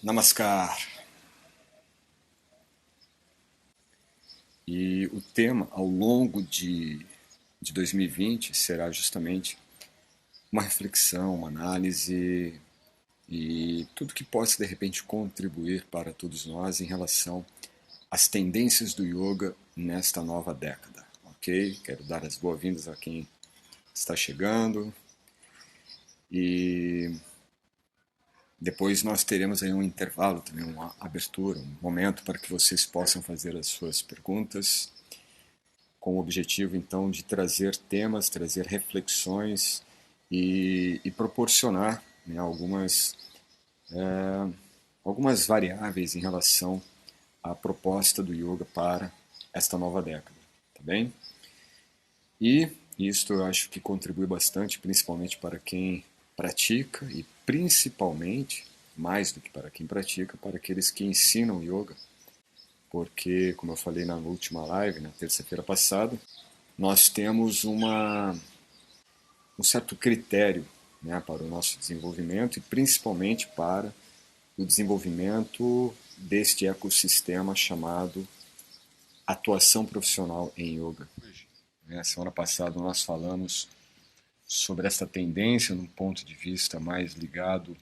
Namaskar. E o tema ao longo de 2020 será justamente uma reflexão, uma análise e tudo que possa de repente contribuir para todos nós em relação às tendências do yoga nesta nova década, ok? Quero dar as boas-vindas a quem está chegando e depois nós teremos aí um intervalo também, uma abertura, um momento para que vocês possam fazer as suas perguntas com o objetivo então de trazer temas, trazer reflexões e proporcionar, né, algumas variáveis em relação à proposta do yoga para esta nova década, tá bem? E isto eu acho que contribui bastante, principalmente para quem pratica e principalmente, mais do que para quem pratica, para aqueles que ensinam yoga, porque, como eu falei na última live, na terça-feira passada, nós temos um certo critério, né, para o nosso desenvolvimento e principalmente para o desenvolvimento deste ecossistema chamado atuação profissional em yoga. Na semana passada nós falamos sobre essa tendência num ponto de vista mais ligado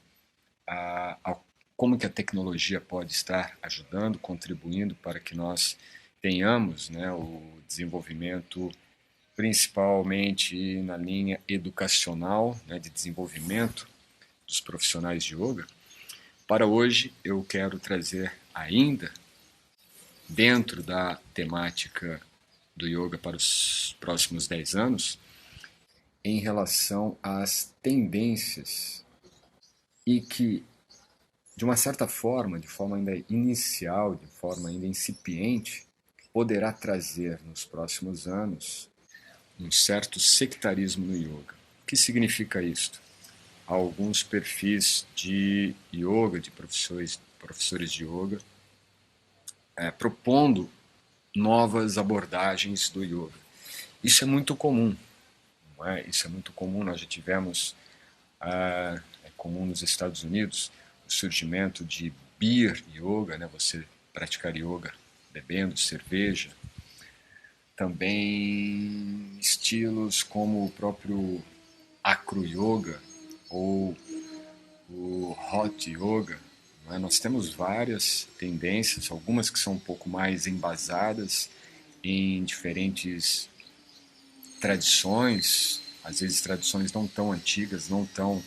a como que a tecnologia pode estar ajudando, contribuindo para que nós tenhamos, né, o desenvolvimento principalmente na linha educacional, né, de desenvolvimento dos profissionais de yoga. Para hoje, eu quero trazer ainda, dentro da temática do yoga para os próximos 10 anos, em relação às tendências e que, de uma certa forma, de forma ainda inicial, de forma ainda incipiente, poderá trazer nos próximos anos um certo sectarismo no yoga. O que significa isto? Alguns perfis de yoga, de professores de yoga, propondo novas abordagens do yoga. Isso é muito comum, não é? Isso é muito comum. Nós já tivemos, é comum nos Estados Unidos, o surgimento de beer yoga, né? Você praticar yoga bebendo cerveja. Também estilos como o próprio acro yoga ou o hot yoga. Né? Nós temos várias tendências, algumas que são um pouco mais embasadas em diferentes tradições, às vezes tradições não tão antigas, não tão,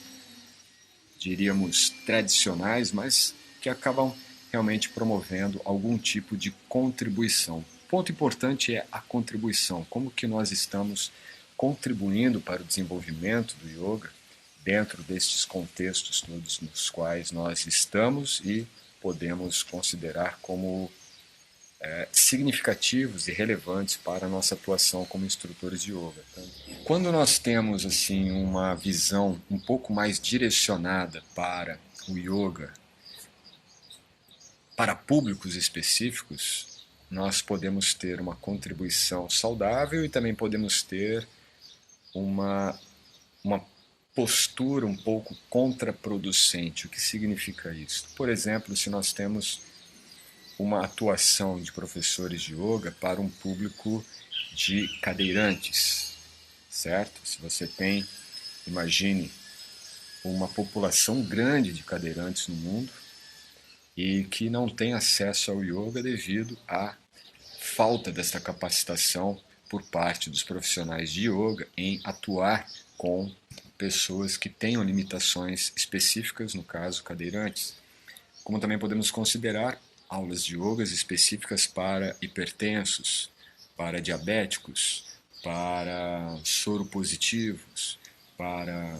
diríamos, tradicionais, mas que acabam realmente promovendo algum tipo de contribuição. O ponto importante é a contribuição, como que nós estamos contribuindo para o desenvolvimento do yoga dentro destes contextos todos nos quais nós estamos e podemos considerar como significativos e relevantes para a nossa atuação como instrutores de yoga. Quando nós temos assim uma visão um pouco mais direcionada para o yoga, para públicos específicos, nós podemos ter uma contribuição saudável e também podemos ter uma, uma postura um pouco contraproducente. O que significa isso? Por exemplo, se nós temos uma atuação de professores de yoga para um público de cadeirantes, certo? Se você tem, imagine, uma população grande de cadeirantes no mundo e que não tem acesso ao yoga devido à falta desta capacitação por parte dos profissionais de yoga em atuar com pessoas que tenham limitações específicas, no caso cadeirantes. Como também podemos considerar aulas de yogas específicas para hipertensos, para diabéticos, para soropositivos, para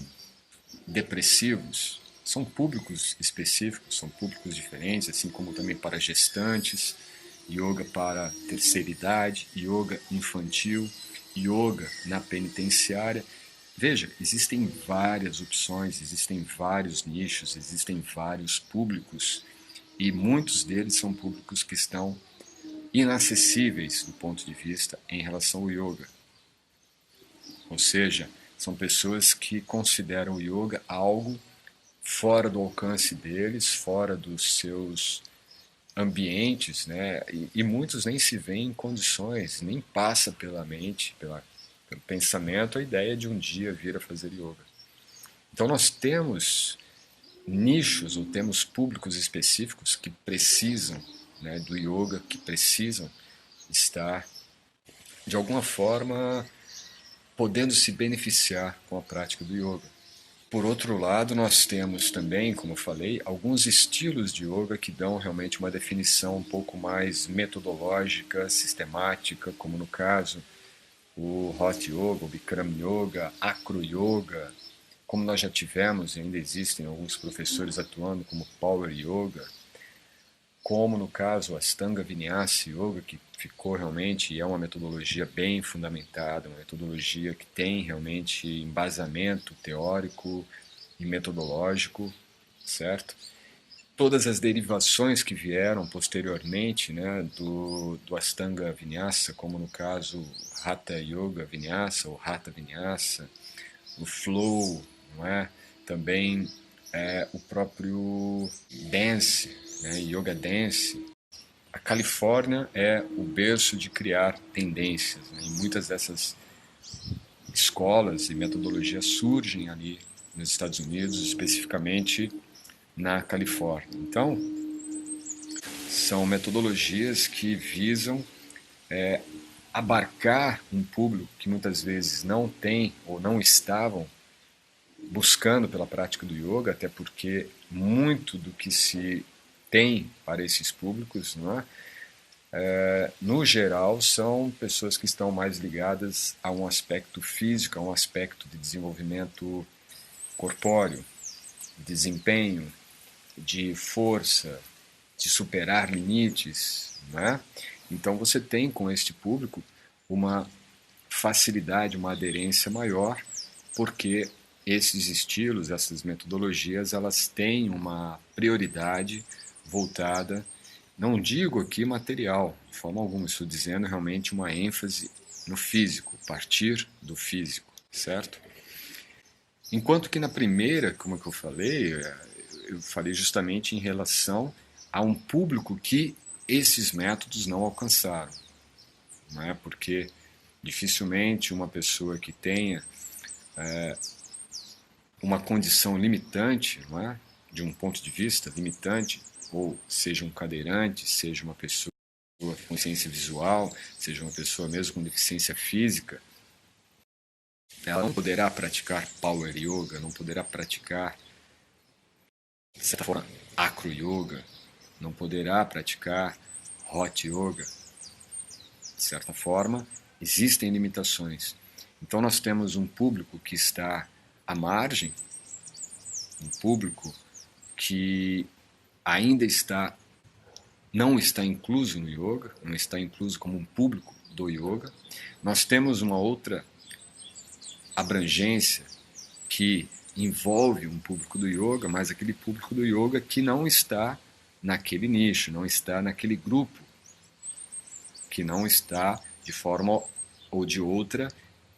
depressivos. São públicos específicos, são públicos diferentes, assim como também para gestantes, yoga para terceira idade, yoga infantil, yoga na penitenciária. Veja, existem várias opções, existem vários nichos, existem vários públicos e muitos deles são públicos que estão inacessíveis do ponto de vista em relação ao yoga. Ou seja, são pessoas que consideram o yoga algo fora do alcance deles, fora dos seus ambientes, né? E muitos nem se veem em condições, nem passa pela mente, pelo pensamento, a ideia de um dia vir a fazer yoga. Então nós temos nichos ou temos públicos específicos que precisam, né, do yoga, que precisam estar de alguma forma podendo se beneficiar com a prática do yoga. Por outro lado, nós temos também, como eu falei, alguns estilos de yoga que dão realmente uma definição um pouco mais metodológica, sistemática, como no caso o Hot Yoga, o Bikram Yoga, Acro Yoga, como nós já tivemos e ainda existem alguns professores atuando como Power Yoga, como no caso o Ashtanga Vinyasa Yoga, que ficou realmente e é uma metodologia bem fundamentada, uma metodologia que tem realmente embasamento teórico e metodológico, certo? Todas as derivações que vieram posteriormente, né, do Ashtanga Vinyasa, como no caso Hatha Yoga Vinyasa ou Hatha Vinyasa, o Flow, não é? Também o próprio Dance, né, Yoga Dance. A Califórnia é o berço de criar tendências, né, e muitas dessas escolas e metodologias surgem ali nos Estados Unidos, especificamente na Califórnia. Então, são metodologias que visam abarcar um público que muitas vezes não tem ou não estavam buscando pela prática do yoga, até porque muito do que se tem para esses públicos, não é? No geral, são pessoas que estão mais ligadas a um aspecto físico, a um aspecto de desenvolvimento corpóreo, desempenho, de força, de superar limites, né? Então você tem com este público uma facilidade, uma aderência maior, porque esses estilos, essas metodologias, elas têm uma prioridade voltada, não digo aqui material, de forma alguma, estou dizendo realmente uma ênfase no físico, partir do físico, certo? Enquanto que na primeira, como que eu falei justamente em relação a um público que esses métodos não alcançaram, não é? Porque dificilmente uma pessoa que tenha uma condição limitante, não é? De um ponto de vista limitante, ou seja um cadeirante, seja uma pessoa com deficiência visual, seja uma pessoa mesmo com deficiência física, ela não poderá praticar Power Yoga, não poderá praticar, de certa forma, Acro Yoga, não poderá praticar Hot Yoga. De certa forma, existem limitações. Então nós temos um público que está à margem, um público que ainda não está incluso no yoga, não está incluso como um público do yoga. Nós temos uma outra abrangência que envolve um público do yoga, mas aquele público do yoga que não está naquele nicho, não está naquele grupo, que não está de forma ou de outra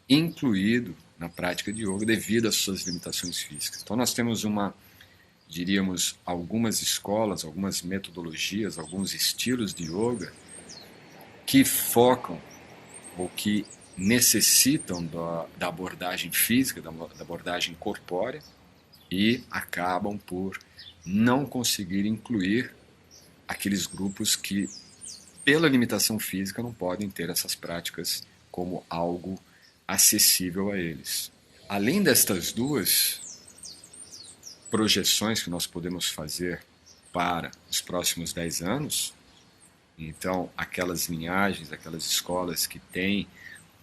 incluído na prática de yoga devido às suas limitações físicas. Então nós temos diríamos, algumas escolas, algumas metodologias, alguns estilos de yoga que focam ou que necessitam da abordagem física, da abordagem corpórea e acabam por não conseguir incluir aqueles grupos que, pela limitação física, não podem ter essas práticas como algo acessível a eles. Além destas duas projeções que nós podemos fazer para os próximos 10 anos, então aquelas linhagens, aquelas escolas que têm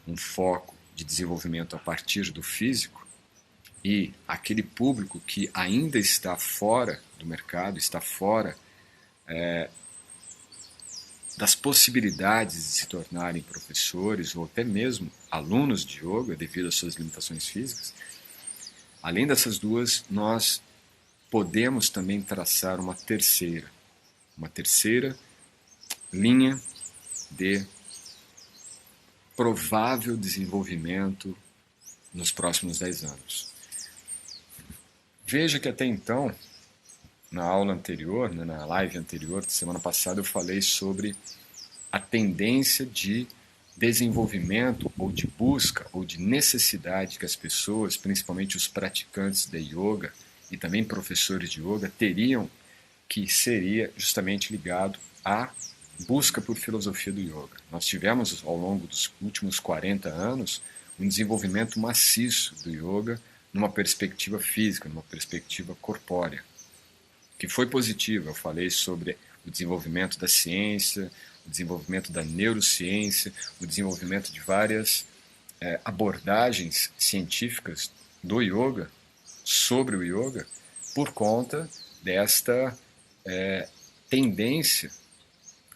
um foco de desenvolvimento a partir do físico e aquele público que ainda está fora do mercado, está fora das possibilidades de se tornarem professores ou até mesmo alunos de yoga devido às suas limitações físicas. Além dessas duas, nós podemos também traçar uma terceira linha de provável desenvolvimento nos próximos 10 anos. Veja que até então, na aula anterior, né, na live anterior, semana passada, eu falei sobre a tendência de desenvolvimento ou de busca ou de necessidade que as pessoas, principalmente os praticantes de yoga e também professores de yoga, teriam, que seria justamente ligado à busca por filosofia do yoga. Nós tivemos, ao longo dos últimos 40 anos, um desenvolvimento maciço do yoga numa perspectiva física, numa perspectiva corpórea, que foi positiva. Eu falei sobre o desenvolvimento da ciência, o desenvolvimento da neurociência, o desenvolvimento de várias abordagens científicas do yoga, sobre o yoga, por conta desta tendência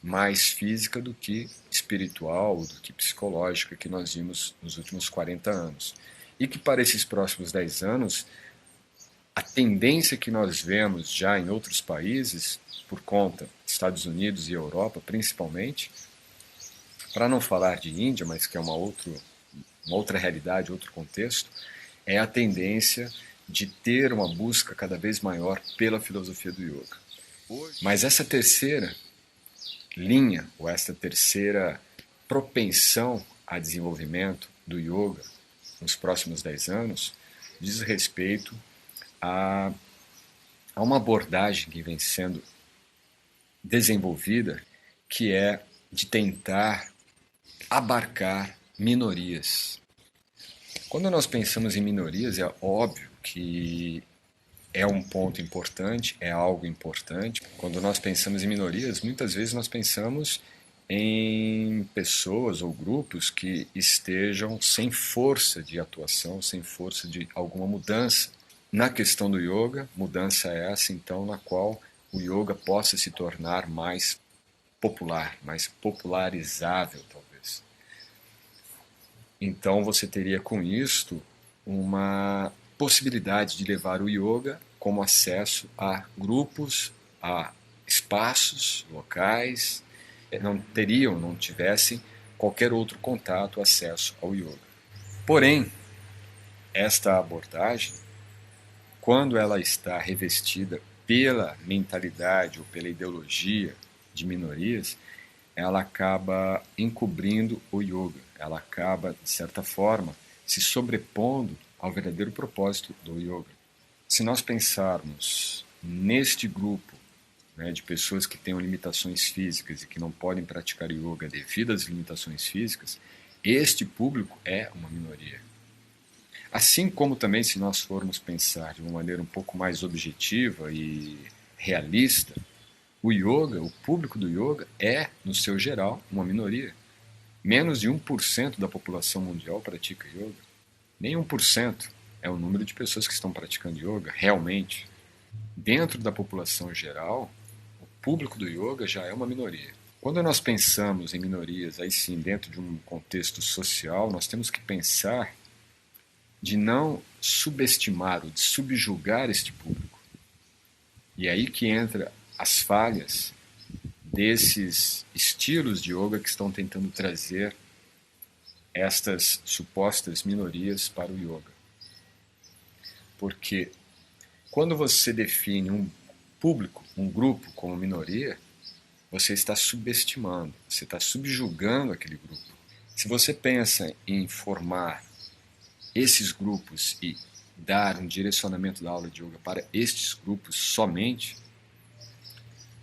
mais física do que espiritual, do que psicológica que nós vimos nos últimos 40 anos. E que para esses próximos 10 anos, a tendência que nós vemos já em outros países, por conta dos Estados Unidos e Europa principalmente, para não falar de Índia, mas que é uma outra realidade, outro contexto, é a tendência de ter uma busca cada vez maior pela filosofia do yoga. Mas essa terceira linha, ou essa terceira propensão a desenvolvimento do yoga nos próximos 10 anos, diz respeito a uma abordagem que vem sendo desenvolvida, que é de tentar abarcar minorias. Quando nós pensamos em minorias, é óbvio que é um ponto importante, é algo importante. Quando nós pensamos em minorias, muitas vezes nós pensamos em pessoas ou grupos que estejam sem força de atuação, sem força de alguma mudança. Na questão do yoga, mudança é essa, então, na qual o yoga possa se tornar mais popular, mais popularizável, talvez. Então, você teria com isto uma possibilidade de levar o yoga como acesso a grupos, a espaços locais, não tivessem qualquer outro contato, acesso ao yoga. Porém, esta abordagem, quando ela está revestida pela mentalidade ou pela ideologia de minorias, ela acaba encobrindo o yoga, ela acaba, de certa forma, se sobrepondo ao verdadeiro propósito do yoga. Se nós pensarmos neste grupo, né, de pessoas que tenham limitações físicas e que não podem praticar yoga devido às limitações físicas, este público é uma minoria. Assim como também, se nós formos pensar de uma maneira um pouco mais objetiva e realista, o yoga, o público do yoga é, no seu geral, uma minoria. Menos de 1% da população mundial pratica yoga. Nem 1% é o número de pessoas que estão praticando yoga, realmente. Dentro da população geral, o público do yoga já é uma minoria. Quando nós pensamos em minorias, aí sim, dentro de um contexto social, nós temos que pensar de não subestimar ou de subjugar este público. E é aí que entra as falhas desses estilos de yoga que estão tentando trazer estas supostas minorias para o yoga. Porque quando você define um público, um grupo como minoria, você está subestimando, você está subjugando aquele grupo. Se você pensa em formar esses grupos e dar um direcionamento da aula de yoga para estes grupos somente,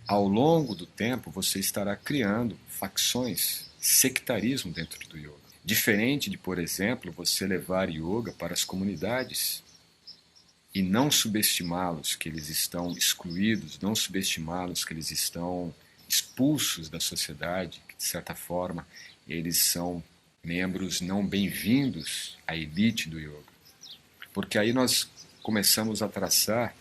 ao longo do tempo você estará criando facções, sectarismo dentro do yoga. Diferente de, por exemplo, você levar yoga para as comunidades e não subestimá-los que eles estão excluídos, não subestimá-los que eles estão expulsos da sociedade, que de certa forma eles são membros não bem-vindos à elite do yoga. Porque aí nós começamos a traçar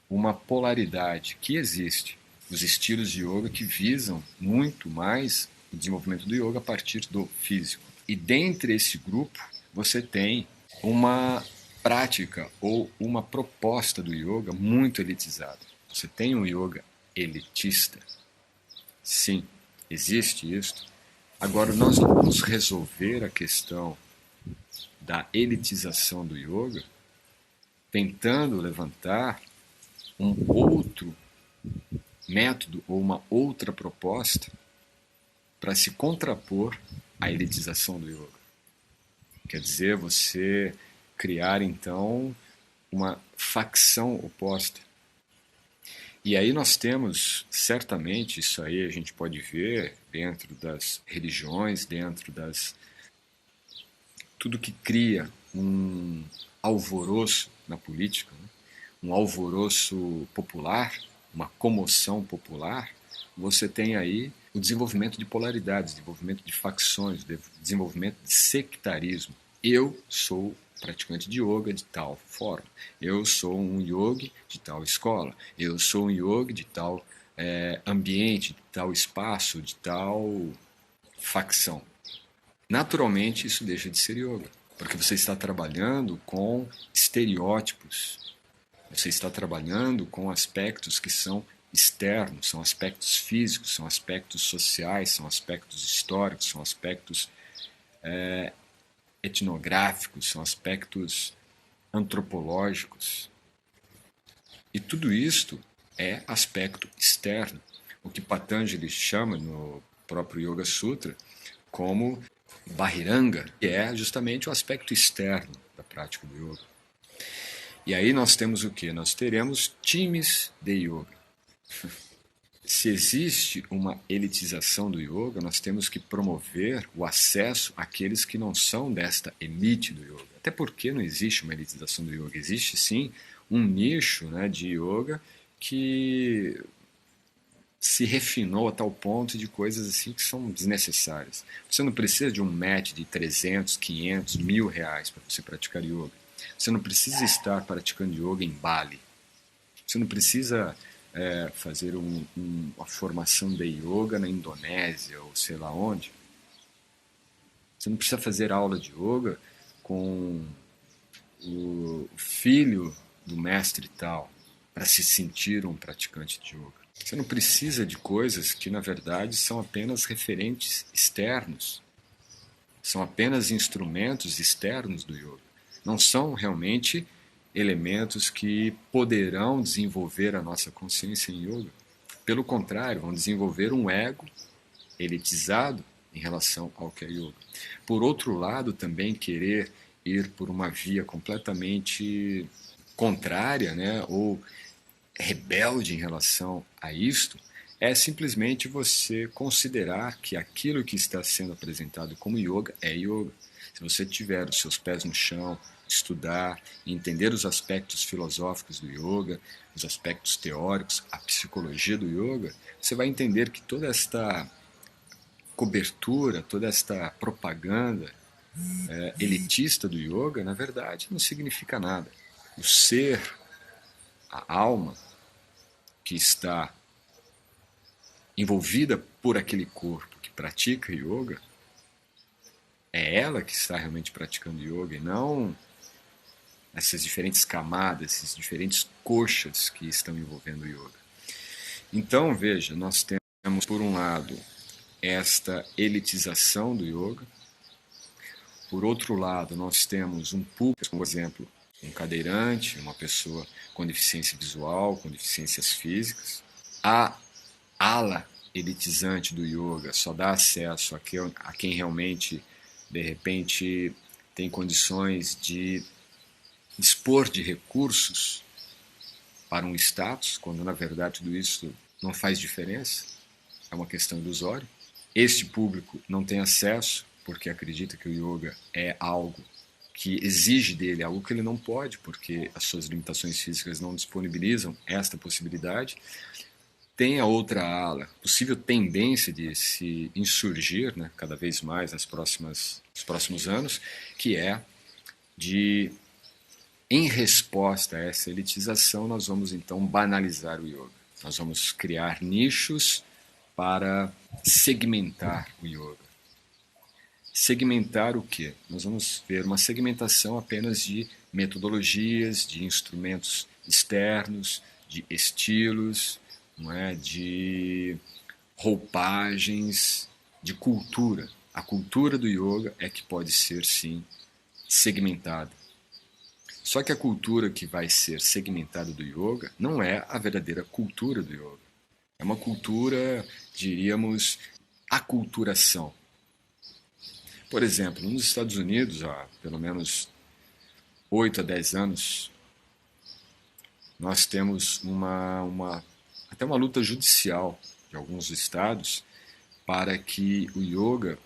uma polaridade que existe. Os estilos de yoga que visam muito mais o desenvolvimento do yoga a partir do físico. E dentre esse grupo, você tem uma prática ou uma proposta do yoga muito elitizada. Você tem um yoga elitista. Sim, existe isso. Agora, nós não vamos resolver a questão da elitização do yoga tentando levantar um outro método ou uma outra proposta para se contrapor à elitização do yoga. Quer dizer, você criar então uma facção oposta. E aí nós temos, certamente, isso aí a gente pode ver dentro das religiões, dentro das... tudo que cria um alvoroço na política, né? Um alvoroço popular, uma comoção popular, você tem aí o desenvolvimento de polaridades, desenvolvimento de facções, desenvolvimento de sectarismo. Eu sou praticante de yoga de tal forma, eu sou um yogi de tal escola, eu sou um yogi de tal ambiente, de tal espaço, de tal facção. Naturalmente, isso deixa de ser yoga, porque você está trabalhando com estereótipos, você está trabalhando com aspectos que são externos, são aspectos físicos, são aspectos sociais, são aspectos históricos, são aspectos etnográficos, são aspectos antropológicos. E tudo isto é aspecto externo, o que Patanjali chama no próprio Yoga Sutra como Bahiranga, que é justamente o aspecto externo da prática do yoga. E aí nós temos o quê? Nós teremos times de yoga. Se existe uma elitização do yoga, nós temos que promover o acesso àqueles que não são desta elite do yoga. Até porque não existe uma elitização do yoga. Existe, sim, um nicho, né, de yoga que se refinou a tal ponto de coisas assim que são desnecessárias. Você não precisa de um mat de 300, 500, R$ 1.000 para você praticar yoga. Você não precisa estar praticando yoga em Bali. Você não precisa fazer uma formação de yoga na Indonésia ou sei lá onde. Você não precisa fazer aula de yoga com o filho do mestre tal para se sentir um praticante de yoga. Você não precisa de coisas que, na verdade, são apenas referentes externos. São apenas instrumentos externos do yoga. Não são realmente elementos que poderão desenvolver a nossa consciência em yoga. Pelo contrário, vão desenvolver um ego elitizado em relação ao que é yoga. Por outro lado, também querer ir por uma via completamente contrária, né, ou rebelde em relação a isto, é simplesmente você considerar que aquilo que está sendo apresentado como yoga é yoga. Se você tiver os seus pés no chão, estudar, entender os aspectos filosóficos do yoga, os aspectos teóricos, a psicologia do yoga, você vai entender que toda esta cobertura, toda esta propaganda elitista do yoga, na verdade, não significa nada. O ser, a alma, que está envolvida por aquele corpo que pratica yoga, é ela que está realmente praticando yoga e não essas diferentes camadas, esses diferentes coxas que estão envolvendo o yoga. Então, veja, nós temos, por um lado, esta elitização do yoga. Por outro lado, nós temos um público, por exemplo, um cadeirante, uma pessoa com deficiência visual, com deficiências físicas. A ala elitizante do yoga só dá acesso a quem realmente, de repente, tem condições de dispor de recursos para um status, quando na verdade tudo isso não faz diferença, é uma questão ilusória. Este público não tem acesso porque acredita que o yoga é algo que exige dele algo que ele não pode, porque as suas limitações físicas não disponibilizam esta possibilidade. Tem a outra ala, possível tendência de se insurgir, né, cada vez mais nos próximos anos, que é de, em resposta a essa elitização, nós vamos então banalizar o yoga. Nós vamos criar nichos para segmentar o yoga. Segmentar o quê? Nós vamos ver uma segmentação apenas de metodologias, de instrumentos externos, de estilos, não é? De roupagens, de cultura. A cultura do yoga é que pode ser, sim, segmentada. Só que a cultura que vai ser segmentada do yoga não é a verdadeira cultura do yoga. É uma cultura, diríamos, aculturação. Por exemplo, nos Estados Unidos, há pelo menos 8 a 10 anos, nós temos até uma luta judicial de alguns estados para que o yoga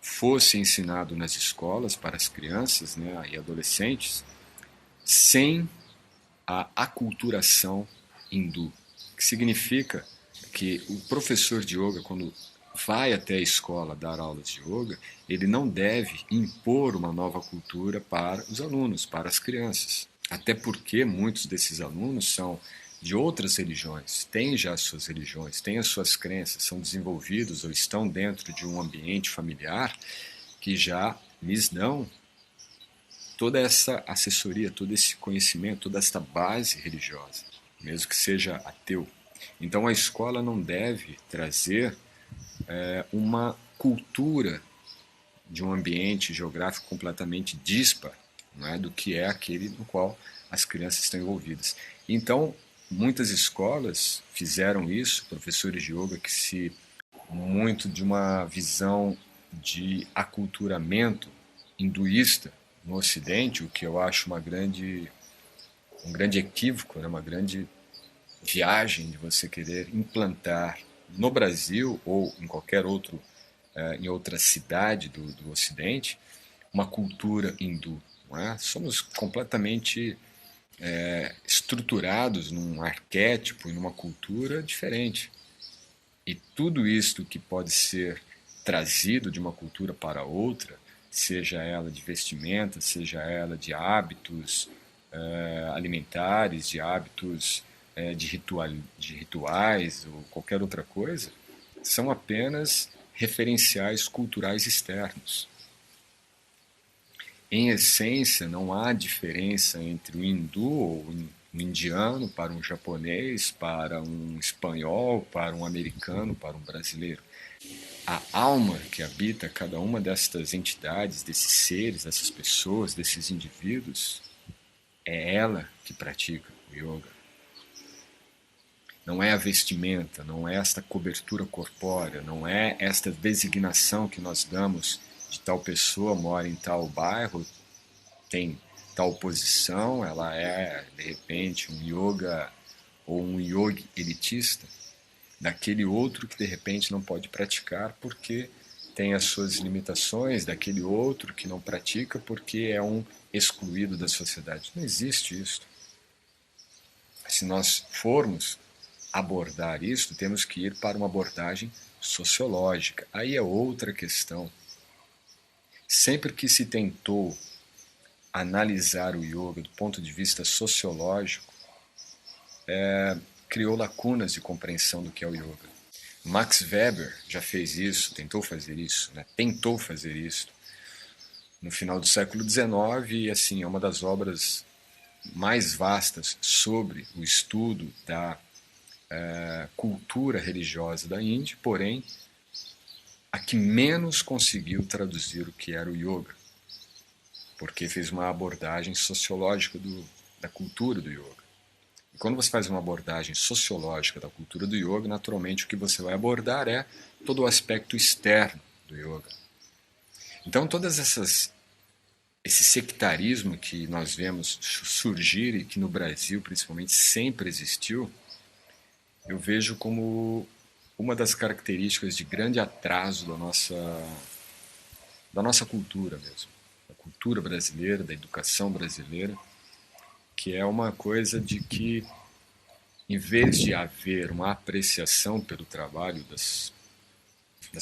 fosse ensinado nas escolas para as crianças, né, e adolescentes sem a aculturação hindu, que significa que o professor de yoga, quando vai até a escola dar aulas de yoga, ele não deve impor uma nova cultura para os alunos, para as crianças. Até porque muitos desses alunos são de outras religiões, têm já as suas religiões, têm as suas crenças, são desenvolvidos ou estão dentro de um ambiente familiar que já lhes dão toda essa assessoria, todo esse conhecimento, toda esta base religiosa, mesmo que seja ateu. Então a escola não deve trazer uma cultura de um ambiente geográfico completamente dispar, não é, do que é aquele no qual as crianças estão envolvidas. Então, muitas escolas fizeram isso, professores de yoga que se muito de uma visão de aculturamento hinduísta no Ocidente, o que eu acho um grande equívoco, né, uma grande viagem de você querer implantar no Brasil ou em qualquer outro, em outra cidade do Ocidente, uma cultura hindu. Não é? Somos completamente estruturados num arquétipo e numa cultura diferente. E tudo isto que pode ser trazido de uma cultura para outra, seja ela de vestimenta, seja ela de hábitos alimentares, de hábitos de rituais ou qualquer outra coisa, são apenas referenciais culturais externos. Em essência, não há diferença entre o hindu ou um indiano para um japonês, para um espanhol, para um americano, para um brasileiro. A alma que habita cada uma destas entidades, desses seres, dessas pessoas, desses indivíduos, é ela que pratica o yoga. Não é a vestimenta, não é esta cobertura corpórea, não é esta designação que nós damos de tal pessoa mora em tal bairro, tem tal posição, ela é, de repente, um yoga ou um yogi elitista, daquele outro que, de repente, não pode praticar porque tem as suas limitações, daquele outro que não pratica porque é um excluído da sociedade. Não existe isso. Se nós formos abordar isso, temos que ir para uma abordagem sociológica. Aí é outra questão. Sempre que se tentou analisar o yoga do ponto de vista sociológico, criou lacunas de compreensão do que é o yoga. Max Weber já fez isso, tentou fazer isso, né? Tentou fazer isso no final do século XIX e assim é uma das obras mais vastas sobre o estudo da cultura religiosa da Índia, porém a que menos conseguiu traduzir o que era o yoga, porque fez uma abordagem sociológica da cultura do yoga. E quando você faz uma abordagem sociológica da cultura do yoga, naturalmente o que você vai abordar é todo o aspecto externo do yoga. Então todas esse sectarismo que nós vemos surgir e que no Brasil principalmente sempre existiu, eu vejo como uma das características de grande atraso da nossa cultura mesmo, da cultura brasileira, da educação brasileira, que é uma coisa de que, em vez de haver uma apreciação pelo trabalho das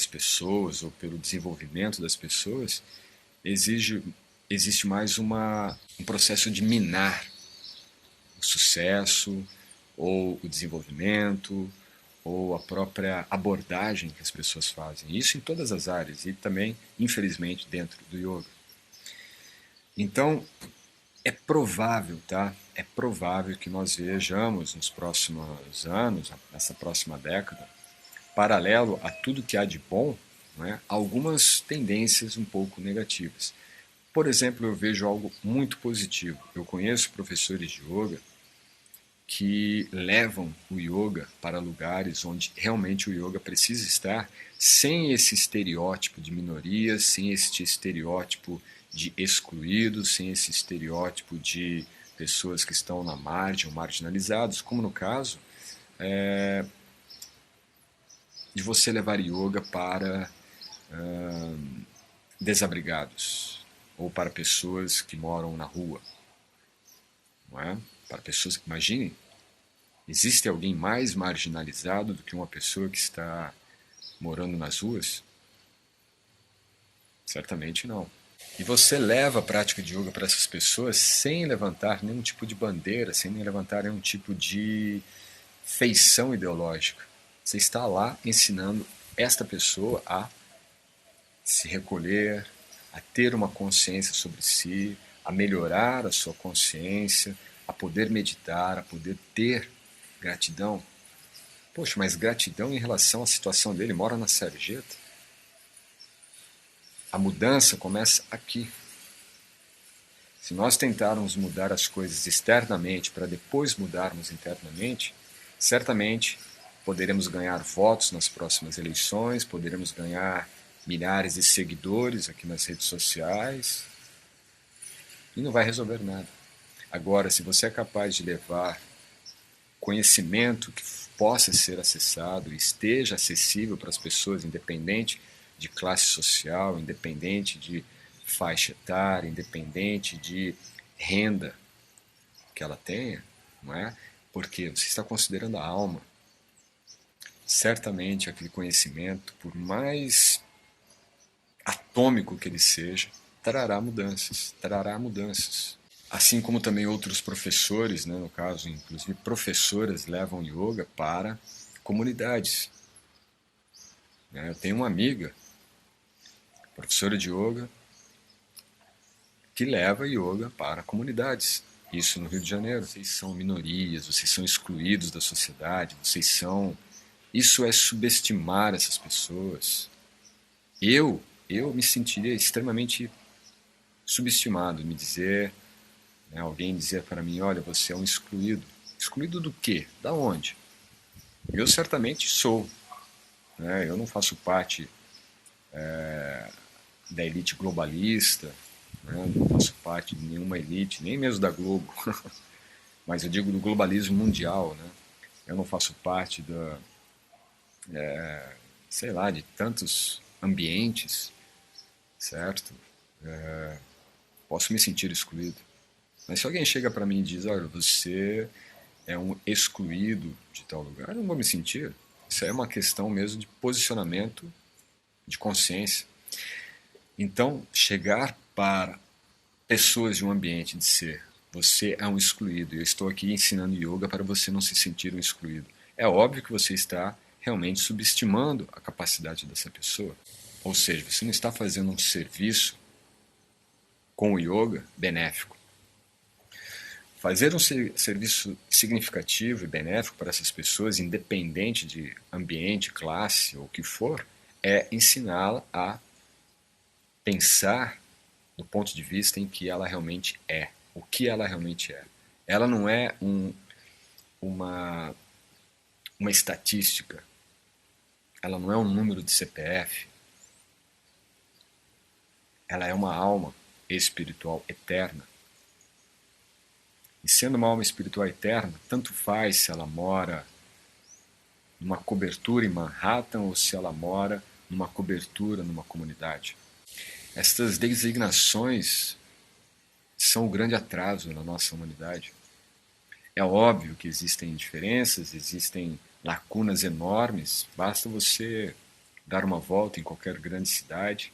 pessoas ou pelo desenvolvimento das pessoas, existe mais um processo de minar o sucesso ou o desenvolvimento ou a própria abordagem que as pessoas fazem. Isso em todas as áreas e também, infelizmente, dentro do yoga. Então, é provável, tá? É provável que nós vejamos nos próximos anos, nessa próxima década, paralelo a tudo que há de bom, né, algumas tendências um pouco negativas. Por exemplo, eu vejo algo muito positivo. Eu conheço professores de yoga que levam o yoga para lugares onde realmente o yoga precisa estar, sem esse estereótipo de minorias, sem esse estereótipo de excluídos, sem esse estereótipo de pessoas que estão na margem ou marginalizados, como no caso de você levar yoga para desabrigados ou para pessoas que moram na rua, não é? Para pessoas, imaginem, existe alguém mais marginalizado do que uma pessoa que está morando nas ruas? Certamente não. E você leva a prática de yoga para essas pessoas sem levantar nenhum tipo de bandeira, sem levantar nenhum tipo de feição ideológica. Você está lá ensinando esta pessoa a se recolher, a ter uma consciência sobre si, a melhorar a sua consciência, a poder meditar, a poder ter gratidão. Poxa, mas gratidão em relação à situação dele, mora na sarjeta. A mudança começa aqui. Se nós tentarmos mudar as coisas externamente para depois mudarmos internamente, certamente poderemos ganhar votos nas próximas eleições, poderemos ganhar milhares de seguidores aqui nas redes sociais e não vai resolver nada. Agora, se você é capaz de levar conhecimento que possa ser acessado e esteja acessível para as pessoas, independente de classe social, independente de faixa etária, independente de renda que ela tenha, não é? Porque você está considerando a alma. Certamente aquele conhecimento, por mais atômico que ele seja, trará mudanças, trará mudanças. Assim como também outros professores, né, no caso, inclusive professoras, levam yoga para comunidades. Eu tenho uma amiga, professora de yoga, que leva yoga para comunidades. Isso no Rio de Janeiro. Vocês são minorias, vocês são excluídos da sociedade, vocês são... Isso é subestimar essas pessoas. Eu me sentiria extremamente subestimado, me dizer, né, alguém dizer para mim, olha, você é um excluído. Excluído do quê? Da onde? Eu certamente sou. Né? Eu não faço parte da elite globalista, né? Não faço parte de nenhuma elite, nem mesmo da Globo, mas eu digo do globalismo mundial. Né? Eu não faço parte da, sei lá, de tantos ambientes, certo? Posso me sentir excluído. Mas se alguém chega para mim e diz, olha, você é um excluído de tal lugar, eu não vou me sentir. Isso é uma questão mesmo de posicionamento, de consciência. Então, chegar para pessoas de um ambiente de ser, você é um excluído, e eu estou aqui ensinando yoga para você não se sentir um excluído. É óbvio que você está realmente subestimando a capacidade dessa pessoa. Ou seja, você não está fazendo um serviço com o yoga benéfico. Fazer um serviço significativo e benéfico para essas pessoas, independente de ambiente, classe ou o que for, é ensiná-la a pensar do ponto de vista em que ela realmente é, o que ela realmente é. Ela não é uma, uma estatística, ela não é um número de CPF, ela é uma alma espiritual eterna. E sendo uma alma espiritual eterna, tanto faz se ela mora numa cobertura em Manhattan ou se ela mora numa cobertura numa comunidade. Estas designações são o grande atraso na nossa humanidade. É óbvio que existem diferenças, existem lacunas enormes, basta você dar uma volta em qualquer grande cidade,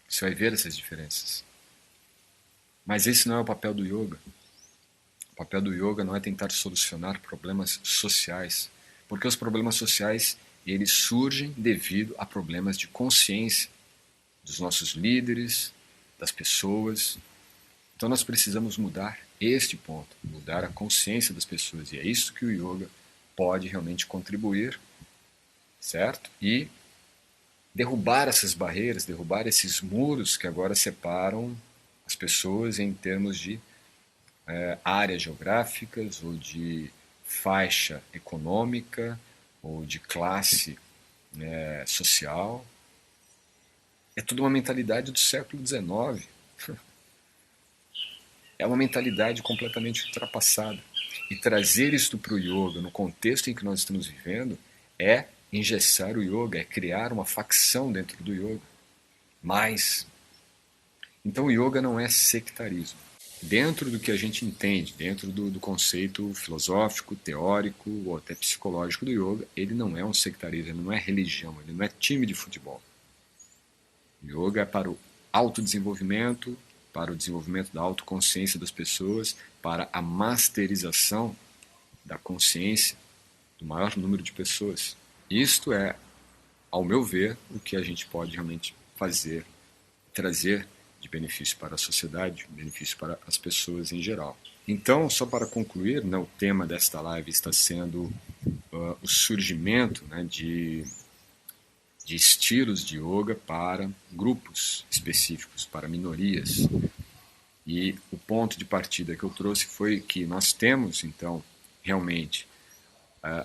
você vai ver essas diferenças. Mas esse não é o papel do yoga. O papel do yoga não é tentar solucionar problemas sociais, porque os problemas sociais eles surgem devido a problemas de consciência dos nossos líderes, das pessoas. Então nós precisamos mudar este ponto, mudar a consciência das pessoas, e é isso que o yoga pode realmente contribuir, certo? E derrubar essas barreiras, derrubar esses muros que agora separam as pessoas em termos de áreas geográficas ou de faixa econômica ou de classe social. É tudo uma mentalidade do século XIX. É uma mentalidade completamente ultrapassada. E trazer isto para o yoga, no contexto em que nós estamos vivendo, é engessar o yoga, é criar uma facção dentro do yoga. Mas, então o yoga não é sectarismo. Dentro do que a gente entende, dentro do conceito filosófico, teórico ou até psicológico do yoga, ele não é um sectarismo, ele não é religião, ele não é time de futebol. O yoga é para o autodesenvolvimento, para o desenvolvimento da autoconsciência das pessoas, para a masterização da consciência do maior número de pessoas. Isto é, ao meu ver, o que a gente pode realmente fazer, trazer de benefício para a sociedade, benefício para as pessoas em geral. Então, só para concluir, o tema desta live está sendo o surgimento de estilos de yoga para grupos específicos, para minorias. E o ponto de partida que eu trouxe foi que nós temos, então, realmente,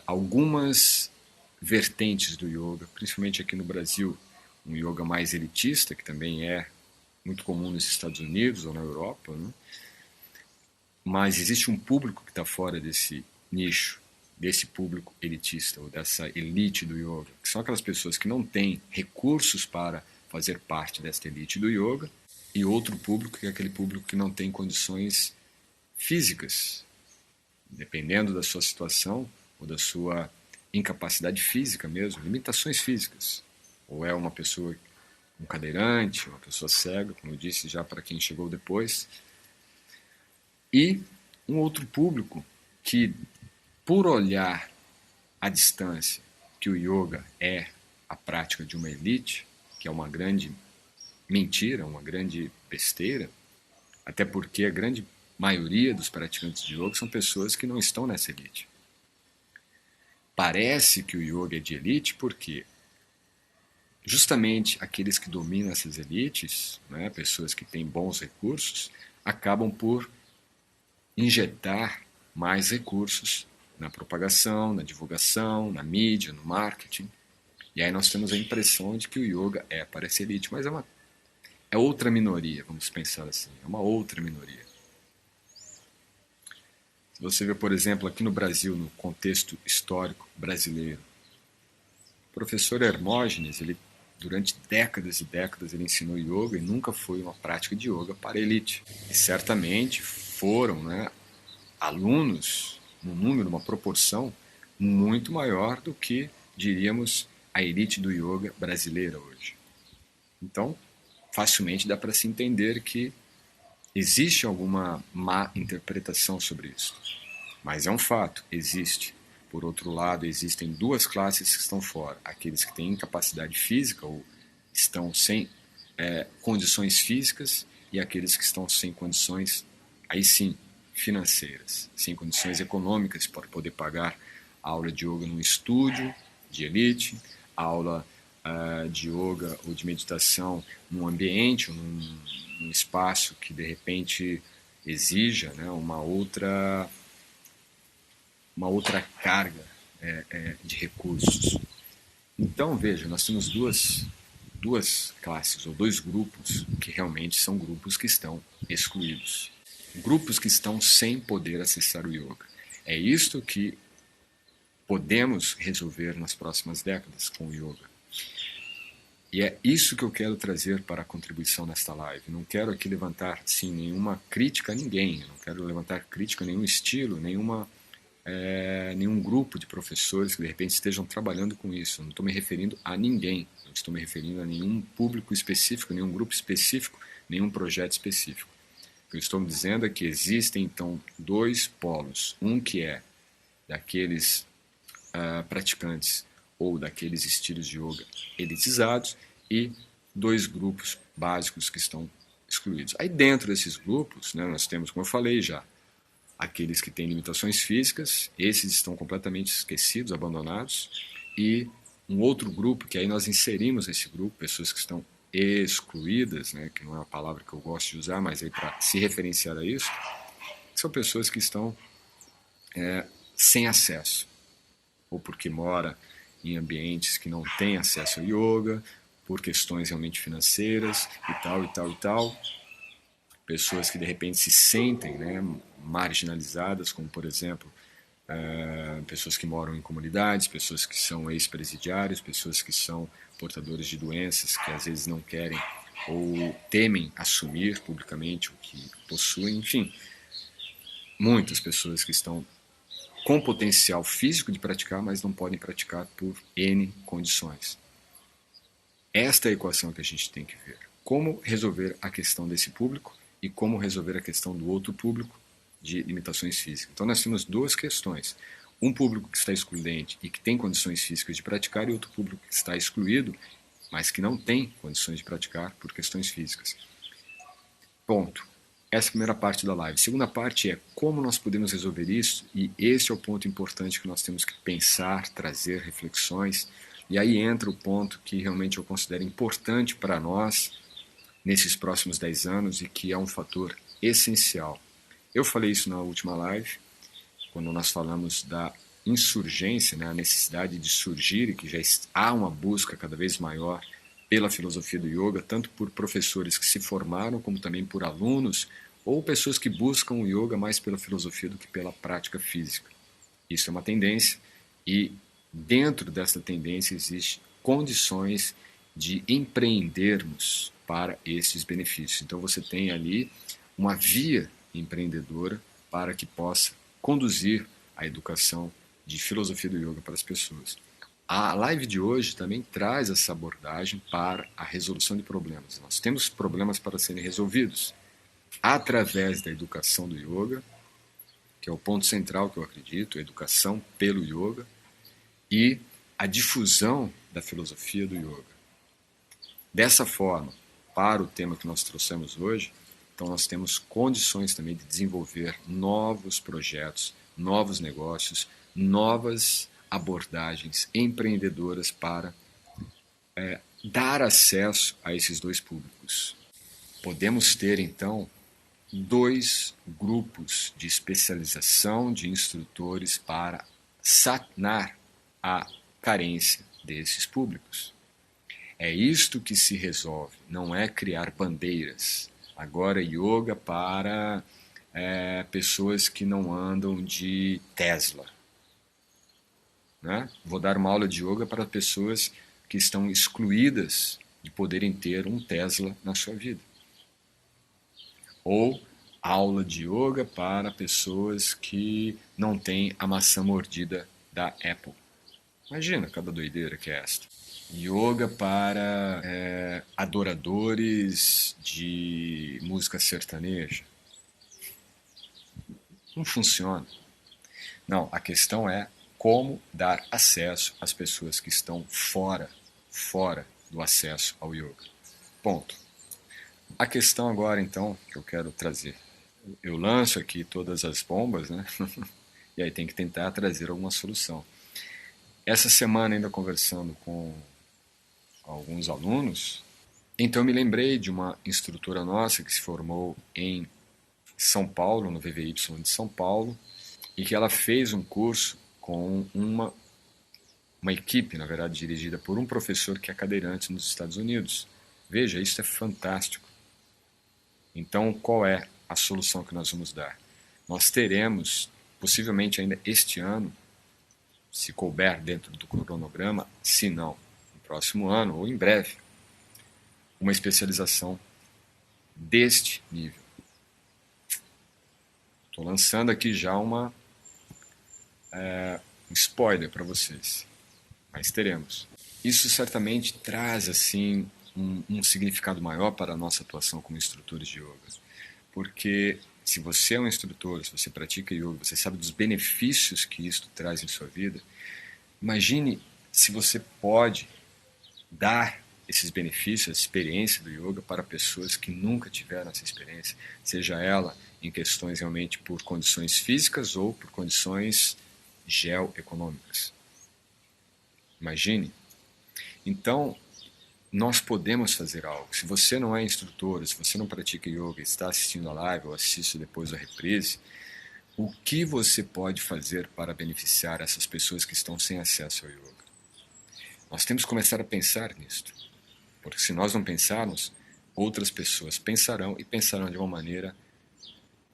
algumas vertentes do yoga, principalmente aqui no Brasil, um yoga mais elitista, que também é muito comum nos Estados Unidos ou na Europa, né? Mas existe um público que está fora desse nicho, desse público elitista, ou dessa elite do yoga, que são aquelas pessoas que não têm recursos para fazer parte dessa elite do yoga, e outro público que é aquele público que não tem condições físicas, dependendo da sua situação ou da sua incapacidade física mesmo, limitações físicas. Ou é uma pessoa, um cadeirante, uma pessoa cega, como eu disse já para quem chegou depois, e um outro público que, por olhar à distância que o yoga é a prática de uma elite, que é uma grande mentira, uma grande besteira, até porque a grande maioria dos praticantes de yoga são pessoas que não estão nessa elite. Parece que o yoga é de elite porque justamente aqueles que dominam essas elites, né, pessoas que têm bons recursos, acabam por injetar mais recursos na propagação, na divulgação, na mídia, no marketing. E aí nós temos a impressão de que o yoga é para essa elite, mas é outra minoria, vamos pensar assim, é uma outra minoria. Se você vê, por exemplo, aqui no Brasil, no contexto histórico brasileiro, o professor Hermógenes, ele durante décadas e décadas ele ensinou yoga e nunca foi uma prática de yoga para a elite. E certamente foram, né, alunos num número, uma proporção muito maior do que, diríamos, a elite do yoga brasileira hoje. Então, facilmente dá para se entender que existe alguma má interpretação sobre isso. Mas é um fato, existe. Por outro lado, existem duas classes que estão fora. Aqueles que têm incapacidade física ou estão sem condições físicas e aqueles que estão sem condições, aí sim, financeiras, sem condições econômicas para poder pagar a aula de yoga num estúdio de elite, aula de yoga ou de meditação num ambiente, num espaço que de repente exija, né, uma outra carga de recursos. Então, veja, nós temos duas classes ou dois grupos que realmente são grupos que estão excluídos. Grupos que estão sem poder acessar o yoga. É isto que podemos resolver nas próximas décadas com o yoga. E é isso que eu quero trazer para a contribuição nesta live. Não quero aqui levantar, sim, nenhuma crítica a ninguém. Eu não quero levantar crítica a nenhum estilo, nenhum grupo de professores que de repente estejam trabalhando com isso. Eu não estou me referindo a ninguém. Não estou me referindo a nenhum público específico, nenhum grupo específico, nenhum projeto específico. O que eu estou me dizendo é que existem, então, dois polos. Um que é daqueles praticantes ou daqueles estilos de yoga elitizados e dois grupos básicos que estão excluídos. Aí dentro desses grupos, né, nós temos, como eu falei já, aqueles que têm limitações físicas, esses estão completamente esquecidos, abandonados, e um outro grupo que aí nós inserimos nesse grupo, pessoas que estão excluídas, né, que não é uma palavra que eu gosto de usar, mas aí para se referenciar a isso, são pessoas que estão sem acesso, ou porque mora em ambientes que não têm acesso ao yoga, por questões realmente financeiras e tal, e tal, e tal. Pessoas que de repente se sentem, né, marginalizadas, como por exemplo, pessoas que moram em comunidades, pessoas que são ex-presidiários, pessoas que são portadores de doenças que às vezes não querem ou temem assumir publicamente o que possuem, enfim, muitas pessoas que estão com potencial físico de praticar, mas não podem praticar por N condições. Esta é a equação que a gente tem que ver. Como resolver a questão desse público e como resolver a questão do outro público de limitações físicas. Então nós temos duas questões. Um público que está excludente e que tem condições físicas de praticar e outro público que está excluído, mas que não tem condições de praticar por questões físicas. Ponto. Essa é a primeira parte da live. A segunda parte é como nós podemos resolver isso, e esse é o ponto importante que nós temos que pensar, trazer reflexões, e aí entra o ponto que realmente eu considero importante para nós nesses próximos 10 anos e que é um fator essencial. Eu falei isso na última live, quando nós falamos da insurgência, né, a necessidade de surgir e que já há uma busca cada vez maior pela filosofia do yoga, tanto por professores que se formaram, como também por alunos ou pessoas que buscam o yoga mais pela filosofia do que pela prática física. Isso é uma tendência e dentro dessa tendência existem condições de empreendermos para esses benefícios. Então você tem ali uma via empreendedora para que possa conduzir a educação de filosofia do yoga para as pessoas. A live de hoje também traz essa abordagem para a resolução de problemas. Nós temos problemas para serem resolvidos através da educação do yoga, que é o ponto central que eu acredito, a educação pelo yoga, e a difusão da filosofia do yoga. Dessa forma, para o tema que nós trouxemos hoje, então nós temos condições também de desenvolver novos projetos, novos negócios, novas abordagens empreendedoras para dar acesso a esses dois públicos. Podemos ter, então, dois grupos de especialização de instrutores para sanar a carência desses públicos. É isto que se resolve, não é criar bandeiras. Agora, yoga para pessoas que não andam de Tesla. Né? Vou dar uma aula de yoga para pessoas que estão excluídas de poderem ter um Tesla na sua vida. Ou aula de yoga para pessoas que não têm a maçã mordida da Apple. Imagina cada doideira que é esta. Yoga para adoradores de música sertaneja. Não funciona. Não, a questão é como dar acesso às pessoas que estão fora do acesso ao yoga. Ponto. A questão agora, então, que eu quero trazer. Eu lanço aqui todas as bombas, né? E aí tem que tentar trazer alguma solução. Essa semana, ainda conversando com alguns alunos, então eu me lembrei de uma instrutora nossa que se formou em São Paulo, no VVY de São Paulo, e que ela fez um curso com uma equipe, na verdade, dirigida por um professor que é cadeirante nos Estados Unidos. Veja, isso é fantástico. Então, qual é a solução que nós vamos dar? Nós teremos, possivelmente ainda este ano, se couber dentro do cronograma, se não, no próximo ano ou em breve, uma especialização deste nível. Estou lançando aqui já um spoiler para vocês, mas teremos. Isso certamente traz assim um significado maior para a nossa atuação como instrutores de yoga, porque se você é um instrutor, se você pratica yoga, você sabe dos benefícios que isso traz em sua vida. Imagine se você pode dar esses benefícios, essa experiência do yoga para pessoas que nunca tiveram essa experiência, seja ela em questões realmente por condições físicas ou por condições geoeconômicas. Imagine. Então, nós podemos fazer algo. Se você não é instrutor, se você não pratica yoga, está assistindo a live ou assiste depois a reprise, o que você pode fazer para beneficiar essas pessoas que estão sem acesso ao yoga? Nós temos que começar a pensar nisto, porque se nós não pensarmos, outras pessoas pensarão e pensarão de uma maneira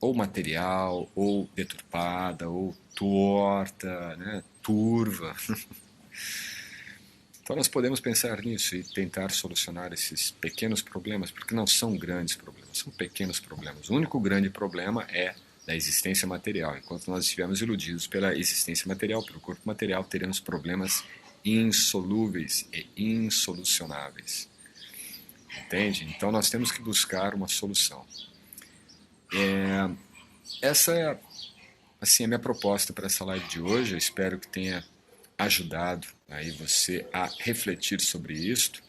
ou material, ou deturpada, ou torta, né, turva. Então nós podemos pensar nisso e tentar solucionar esses pequenos problemas, porque não são grandes problemas, são pequenos problemas. O único grande problema é da existência material. Enquanto nós estivermos iludidos pela existência material, pelo corpo material, teremos problemas insolúveis e insolucionáveis. Entende? Então nós temos que buscar uma solução. Essa é assim, a minha proposta para essa live de hoje. Eu espero que tenha ajudado aí você a refletir sobre isto.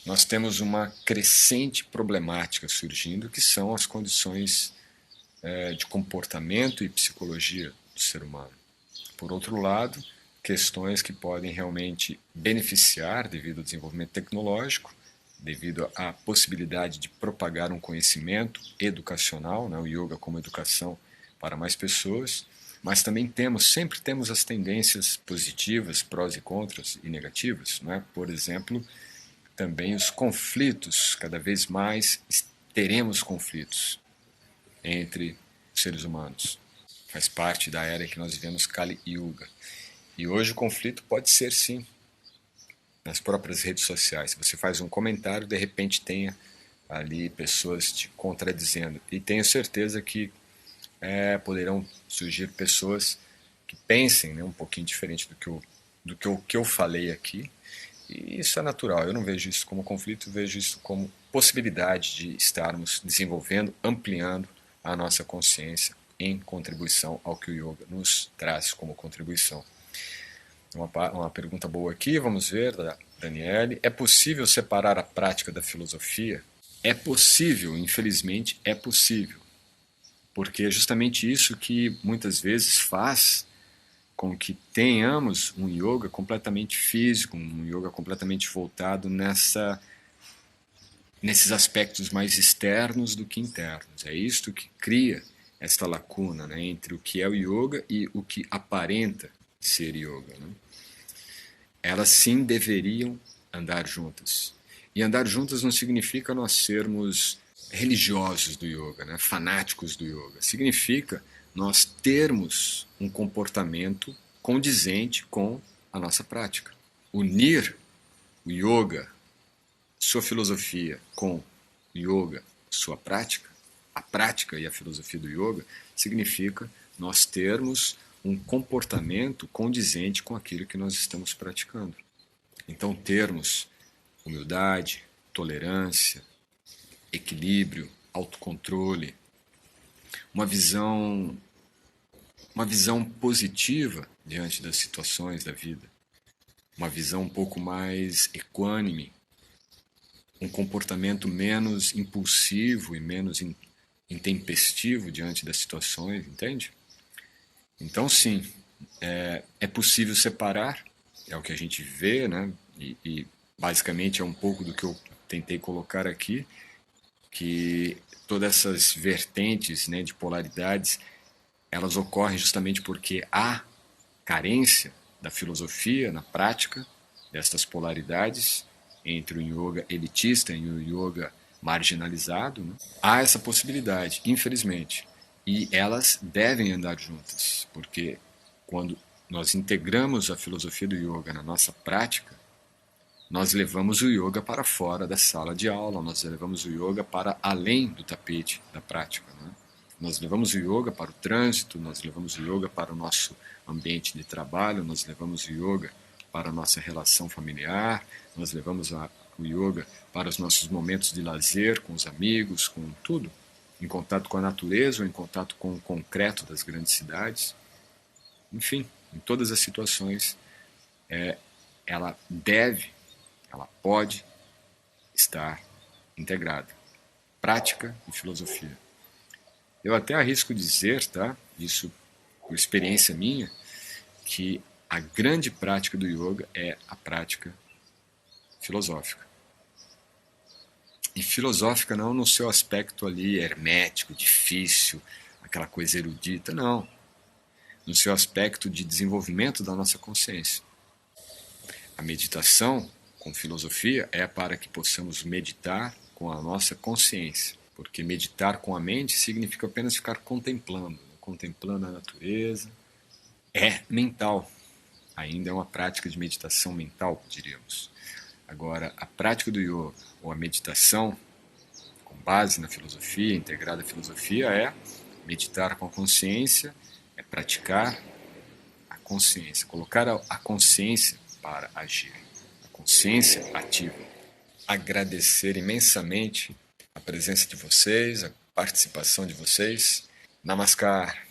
Nós temos uma crescente problemática surgindo, que são as condições de comportamento e psicologia do ser humano. Por outro lado, questões que podem realmente beneficiar devido ao desenvolvimento tecnológico, devido à possibilidade de propagar um conhecimento educacional, né, o yoga como educação para mais pessoas, mas também sempre temos as tendências positivas, prós e contras e negativas, né? Por exemplo, também os conflitos, cada vez mais teremos conflitos entre os seres humanos. Faz parte da era que nós vivemos, Kali Yuga. E hoje o conflito pode ser, sim, nas próprias redes sociais. Você faz um comentário, de repente tenha ali pessoas te contradizendo. E tenho certeza que poderão surgir pessoas que pensem, né, um pouquinho diferente do que eu falei aqui. E isso é natural. Eu não vejo isso como conflito, vejo isso como possibilidade de estarmos desenvolvendo, ampliando a nossa consciência em contribuição ao que o yoga nos traz como contribuição. Uma pergunta boa aqui, vamos ver, da Daniele. É possível separar a prática da filosofia? É possível, infelizmente é possível. Porque é justamente isso que muitas vezes faz com que tenhamos um yoga completamente físico, um yoga completamente voltado nesses aspectos mais externos do que internos. É isto que cria esta lacuna, né, entre o que é o yoga e o que aparenta ser yoga. Né? Elas sim deveriam andar juntas. E andar juntas não significa nós sermos religiosos do yoga, né? Fanáticos do yoga. Significa nós termos um comportamento condizente com a nossa prática. Unir o yoga, sua filosofia, com o yoga, sua prática, a prática e a filosofia do yoga, significa nós termos um comportamento condizente com aquilo que nós estamos praticando. Então, termos humildade, tolerância, equilíbrio, autocontrole, uma visão positiva diante das situações da vida, uma visão um pouco mais equânime, um comportamento menos impulsivo e menos intempestivo diante das situações, entende? Então, sim, é possível separar, é o que a gente vê, né? E basicamente é um pouco do que eu tentei colocar aqui, que todas essas vertentes, né, de polaridades, elas ocorrem justamente porque há carência da filosofia na prática dessas polaridades entre o yoga elitista e o yoga marginalizado. Né? Há essa possibilidade, infelizmente, e elas devem andar juntas, porque quando nós integramos a filosofia do yoga na nossa prática, nós levamos o yoga para fora da sala de aula, nós levamos o yoga para além do tapete da prática. Né? Nós levamos o yoga para o trânsito, nós levamos o yoga para o nosso ambiente de trabalho, nós levamos o yoga para a nossa relação familiar, nós levamos o yoga para os nossos momentos de lazer com os amigos, com tudo, em contato com a natureza ou em contato com o concreto das grandes cidades. Enfim, em todas as situações, ela pode estar integrada. Prática e filosofia. Eu até arrisco dizer, tá? Isso por experiência minha, que a grande prática do yoga é a prática filosófica. E filosófica não no seu aspecto ali hermético, difícil, aquela coisa erudita, não. No seu aspecto de desenvolvimento da nossa consciência. A meditação com filosofia é para que possamos meditar com a nossa consciência, porque meditar com a mente significa apenas ficar contemplando, contemplando a natureza. É mental, ainda é uma prática de meditação mental, diríamos. Agora, a prática do yoga ou a meditação com base na filosofia, integrada à filosofia, é meditar com a consciência, é praticar a consciência, colocar a consciência para agir, a consciência ativa. Agradecer imensamente a presença de vocês, a participação de vocês. Namaskar.